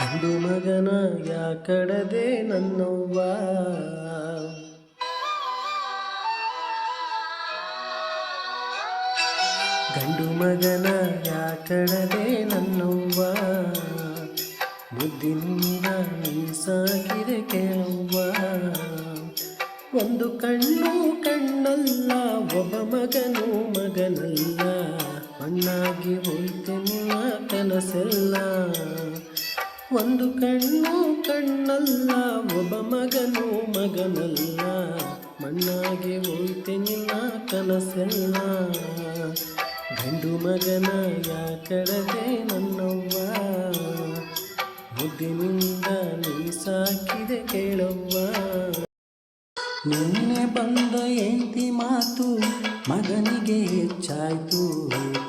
ಗಂಡು ಮಗನ ಯಾಕಡದೆ ನನ್ನವ್ವ, ಗಂಡು ಮಗನ ಯಾಕಡದೆ ನನ್ನವ್ವ, ಮುದ್ದಿನಿಂದ ನೀ ಸಾಕಿದೆ ಕೇಳವ್ವ. ಒಂದು ಕಣ್ಣು ಕಣ್ಣಲ್ಲ, ಒಬ್ಬ ಮಗನು ಮಗನಲ್ಲ, ಮಣ್ಣಾಗಿ ಹೋಯ್ತೆ ನಿನ್ನ ಕನಸೆಲ್ಲ. ಒಂದು ಕಣ್ಣು ಕಣ್ಣಲ್ಲ, ಒಬ್ಬ ಮಗನು ಮಗನಲ್ಲ, ಮಣ್ಣಾಗಿ ಹೋಯ್ತೆ ನಿನ್ನ ಕನಸೆಲ್ಲ. ಗಂಡು ಮಗನ ಯಾಕಡದೆ ನನ್ನವ್ವ, ಮುದ್ದಿನಿಂದ ನೀ ಸಾಕಿದೆ ಕೇಳವ್ವ. ನಿನ್ನೆ ಬಂದ ಹೆಂಡತಿ ಮಾತು ಮಗನಿಗೆ ಹೆಚ್ಚಾಯ್ತು,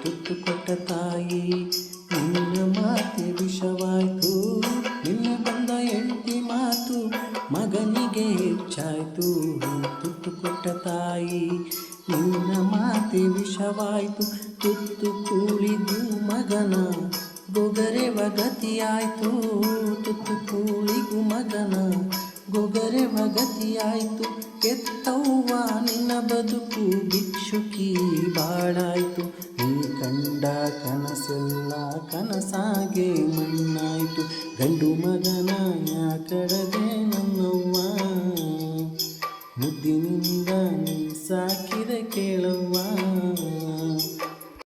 ತುತ್ತು ಕೊಟ್ಟ ತಾಯಿ ನಿನ್ನ ಮಾತೆ ವಿಷವಾಯ್ತು. ನಿನ್ನೆ ಬಂದ ಹೆಂಡತಿ ಮಾತು ಮಗನಿಗೆ ಹೆಚ್ಚಾಯ್ತು, ತುತ್ತು ಕೊಟ್ಟ ತಾಯಿ ನಿನ್ನ ಮಾತೆ ವಿಷವಾಯ್ತು. ತುತ್ತು ಕೂಳಿದು ಮಗನ ಗೊಗರೆವ ಗತಿಯಾಯ್ತು, ತುತ್ತು ಕೂಳಿಗೂ ಮಗನ ಗೊಗರೆವ ಗತಿಯಾಯ್ತು. ಕೆತ್ತವ್ವ ನಿನ್ನ ಬದುಕು ಭಿಕ್ಷುಕಿ ಬಾಳಾಯ್ತು, ನೀ ಕಂಡ ಕನಸೆಲ್ಲ ಕನಸಾಗೆ ಮಣ್ಣಾಯ್ತು. ಗಂಡು ಮಗನ ಯಾಕಡದೆ ನನ್ನವ್ವ, ಮುದ್ದಿನಿಂದ ನೀ ಸಾಕಿದೆ ಕೇಳವ್ವ.